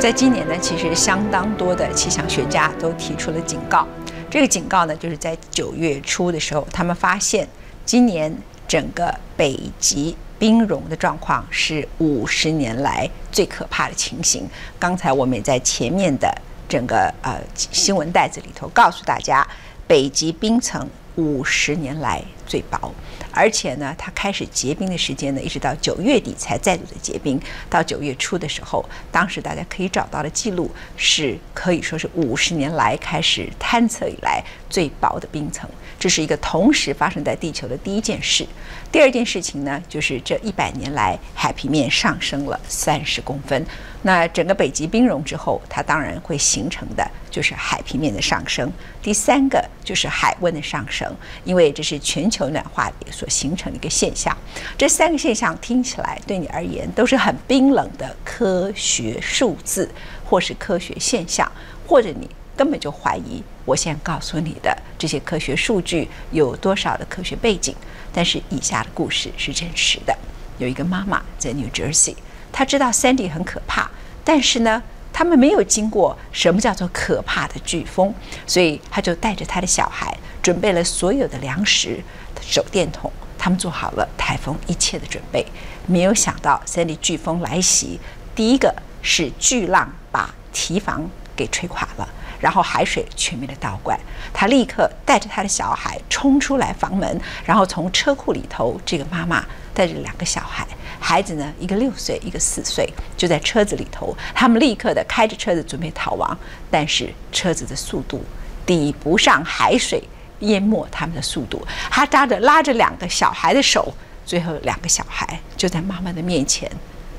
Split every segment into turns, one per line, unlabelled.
在今年呢，其实相当多的气象学家都提出了警告。这个警告呢，就是在9月初的时候，他们发现今年整个北极冰融的状况是50年来最可怕的情形。刚才我们也在前面的整个新闻带子里头告诉大家，北极冰层50年来最薄，而且呢，它开始结冰的时间呢，一直到9月底才再度的结冰。到9月初的时候，当时大家可以找到的记录是可以说是50年来开始探测以来最薄的冰层。这是一个同时发生在地球的第一件事。第二件事情呢，就是这100年来海平面上升了30公分。那整个北极冰融之后，它当然会形成的就是海平面的上升。第三个就是海温的上升，因为这是全球暖化所形成的一个现象。这3个现象听起来对你而言都是很冰冷的科学数字，或是科学现象，或者你根本就怀疑我现在告诉你的这些科学数据有多少的科学背景。但是以下的故事是真实的。有一个妈妈在 New Jersey， 她知道Sandy很可怕，但是呢，他们没有经过什么叫做可怕的飓风，所以她就带着她的小孩，准备了所有的粮食、手电筒，他们做好了台风一切的准备。没有想到Sandy飓风来袭，第一个是巨浪把堤防给吹垮了，然后海水全面的倒灌。他立刻带着他的小孩冲出来房门，然后从车库里头，这个妈妈带着2个小孩，孩子呢一个6岁，一个4岁，就在车子里头。他们立刻的开着车子准备逃亡，但是车子的速度抵不上海水淹没他们的速度。他拉着2个小孩的手，最后2个小孩就在妈妈的面前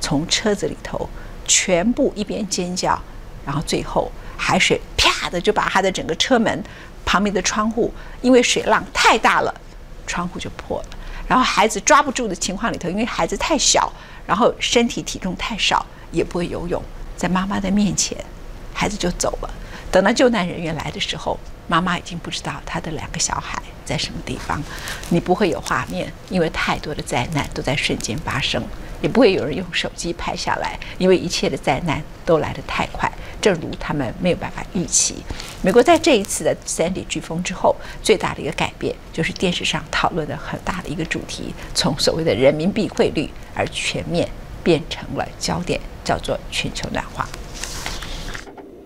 从车子里头全部一边尖叫，然后最后海水啪的就把他的整个车门旁边的窗户，因为水浪太大了，窗户就破了。然后孩子抓不住的情况里头，因为孩子太小，然后身体体重太少，也不会游泳，在妈妈的面前，孩子就走了。等到救难人员来的时候，妈妈已经不知道她的2个小孩在什么地方。你不会有画面，因为太多的灾难都在瞬间发生，也不会有人用手机拍下来，因为一切的灾难都来得太快，正如他们没有办法预期。美国在这一次的Sandy飓风之后，最大的一个改变就是电视上讨论的很大的一个主题，从所谓的人民币汇率而全面变成了焦点，叫做全球暖化。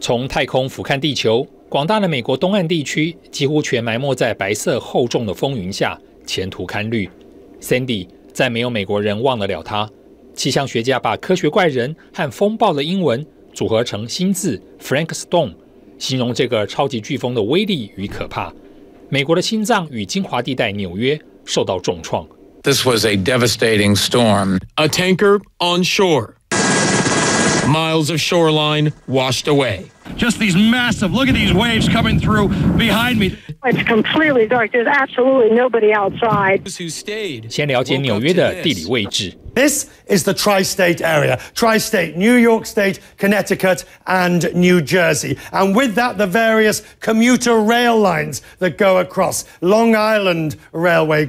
从太空俯瞰地球，广大的美国东岸地区几乎全埋没在白色厚重的风云下，前途堪虑。Sandy 再没有美国人忘得了它。气象学家把科学怪人和风暴的英文组合成新字 Frank Storm， 形容这个超级飓风的威力与可怕。美国的心脏与精华地带纽约受到重创。
This was a devastating storm. A tanker on shore. Miles of shoreline washed away.
Just these massive, look at these waves coming through behind me.
It's completely dark. There's absolutely nobody outside.
先了解纽约的地理位置。
This is the tri-state area. Tri-state, New York State, Connecticut, and New Jersey. And with that, the various commuter rail lines that go across Long Island Railway,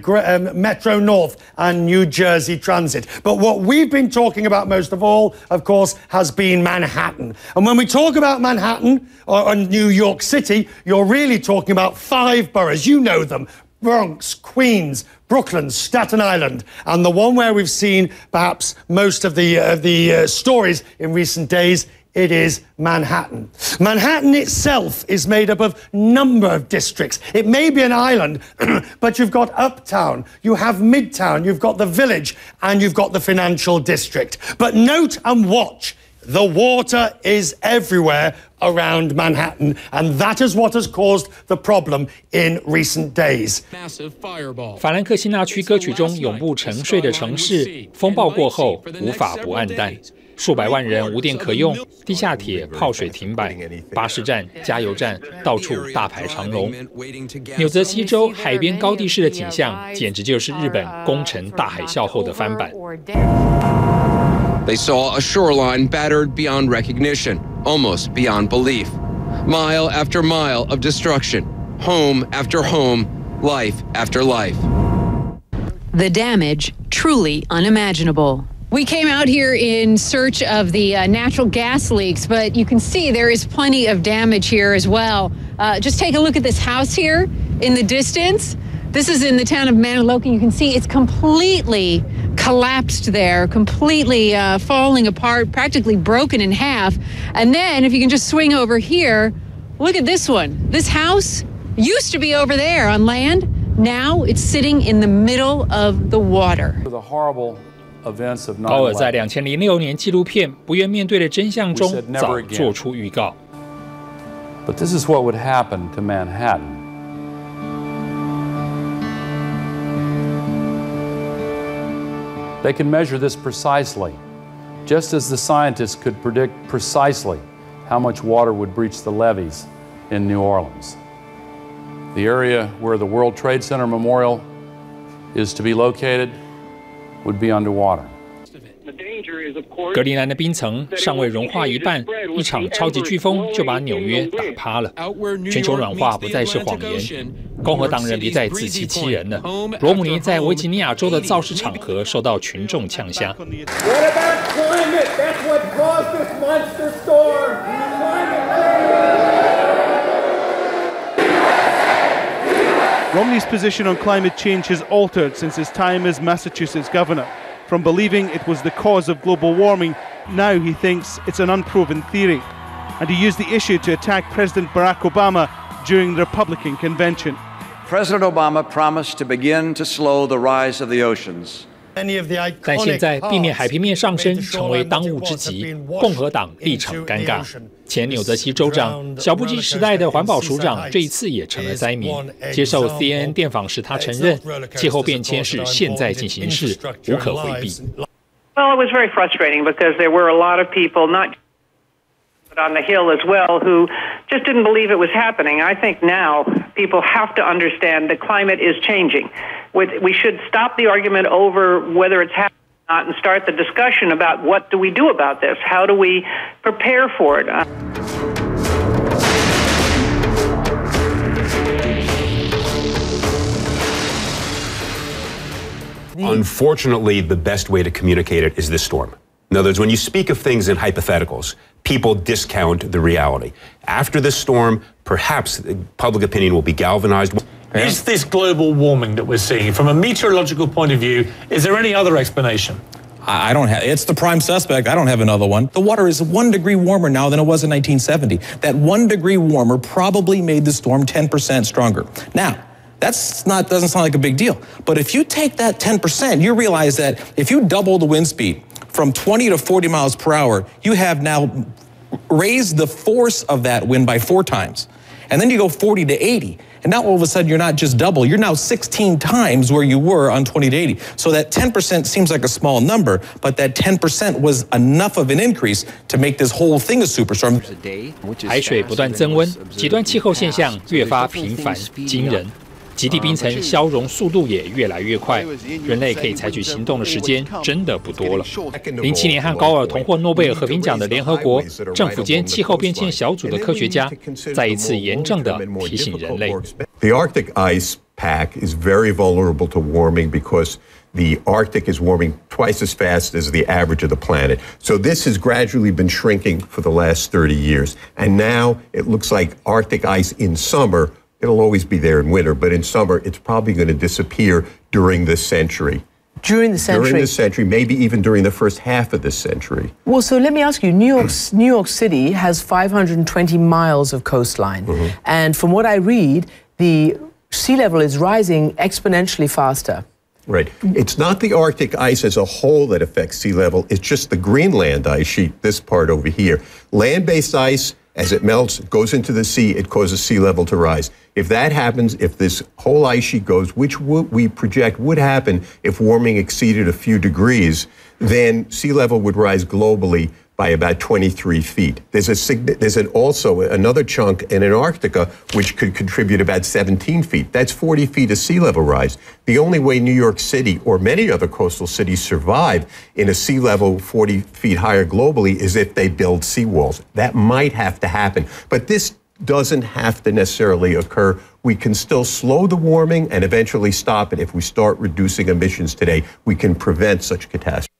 Metro North, and New Jersey Transit. But what we've been talking about most of all, of course, has been Manhattan. And when we talk about Manhattan or New York City, you're really talking about 5 boroughs. You know them. Bronx, Queens, Brooklyn, Staten Island, and the one where we've seen perhaps most of the stories in recent days, it is Manhattan. Manhattan itself is made up of a number of districts. It may be an island, but you've got Uptown, you have Midtown, you've got the Village, and you've got the Financial District. But note and watch, the water is everywhere around Manhattan, and that is what has caused the problem in recent days.
法兰克辛纳区歌曲中永不沉睡的城市，风暴过后无法不黯淡。数百万人无电可用，地下铁泡水停摆，巴士站、加油站到处大排长龙。纽泽西州海边高地式的景象，简直就是日本宫城大海啸后的翻版。
They saw a shoreline battered beyond recognition, almost beyond belief. Mile after mile of destruction, home after home, life after life.
The damage truly unimaginable. We came out here in search of the natural gas leaks, but you can see there is plenty of damage here as well. Just take a look at this house here in the distance. This is in the town of Maniloki. You can see it's completely collapsed there, completely falling apart, practically broken in half. And then if you can just swing over here, look at this one. This house used to be over there on land. Now it's sitting in the middle of the water.
The horrible events of 9/11.
高尔在2006年纪录片《不愿面对的真相》中早做出预告。
But this is what would happen to Manhattan. They can measure this precisely, just as the scientists could predict precisely how much water would breach the levees in New Orleans. The area where the World Trade Center Memorial is to be located would be underwater.
格陵兰的冰层尚未融化一半，一场超级飓风就把纽约打趴了。全球暖化不再是谎言，共和党人别再自欺欺人了。罗姆尼在维吉尼亚州的造势场合受到群众呛瞎。
Romney's position on climate change has altered since his time as Massachusetts governor. From believing it was the cause of global warming, now he thinks it's an unproven theory. And he used the issue to attack President Barack Obama during the Republican convention.
President Obama promised to begin to slow the rise of the oceans.
但现在避免海平面上升成为当务之急，共和党立场尴尬。前纽泽西州长、小布基时代的环保署长这一次也成了灾民。接受 CNN 电访时，他承认气候变迁是现在进行式，无可回避。
Well, it was very frustrating because there were a lot of people, not on the Hill as well, who just didn't believe it was happening. I think now people have to understand the climate is changing. We should stop the argument over whether it's happening or not and start the discussion about what do we do about this? How do we prepare for it?
Unfortunately, the best way to communicate it is this storm. In other words, when you speak of things in hypotheticals, people discount the reality. After this storm, perhaps public opinion will be galvanized.
Is this global warming that we're seeing, from a meteorological point of view, is there any other explanation?
I don't have, it's the prime suspect. I don't have another one. The water is 1 degree warmer now than it was in 1970. That 1 degree warmer probably made the storm 10% stronger. Now, doesn't sound like a big deal. But if you take that 10%, you realize that if you double the wind speed from 20 to 40 miles per hour, you have now raised the force of that wind by 4 times. And then you go 40 to 80. And now all of a sudden you're not just double, you're now 16 times where you were on 20 to 80. So that 10% seems like a small number, but that 10% was enough of an increase to make this whole thing a superstorm.
海水不断增温，极端气候现象越发频繁惊人。极地冰层消融速度也越来越快，人类可以采取行动的时间真的不多了。07年和高尔同获诺贝尔和平奖的联合国政府间气候变迁小组的科学家，再一次严正地提醒人类。
The Arctic ice pack is very vulnerable to warming because the Arctic is warming twice as fast as the average of the planet. So this has gradually been shrinking for the last 30 years. And now it looks like Arctic ice in summer, it'll always be there in winter, but in summer, it's probably going to disappear during this century.
During the century?
During the century, maybe even during the first half of this century.
Well, so let me ask you, New York City has 520 miles of coastline. And from what I read, the sea level is rising exponentially faster.
Right. It's not the Arctic ice as a whole that affects sea level. It's just the Greenland ice sheet, this part over here. Land-based ice, as it melts, goes into the sea, it causes sea level to rise. If that happens, if this whole ice sheet goes, which we project would happen if warming exceeded a few degrees, then sea level would rise globally by about 23 feet. There's also another chunk in Antarctica which could contribute about 17 feet. That's 40 feet of sea level rise. The only way New York City or many other coastal cities survive in a sea level 40 feet higher globally is if they build seawalls. That might have to happen. But this doesn't have to necessarily occur. We can still slow the warming and eventually stop it. If we start reducing emissions today, we can prevent such catastrophes.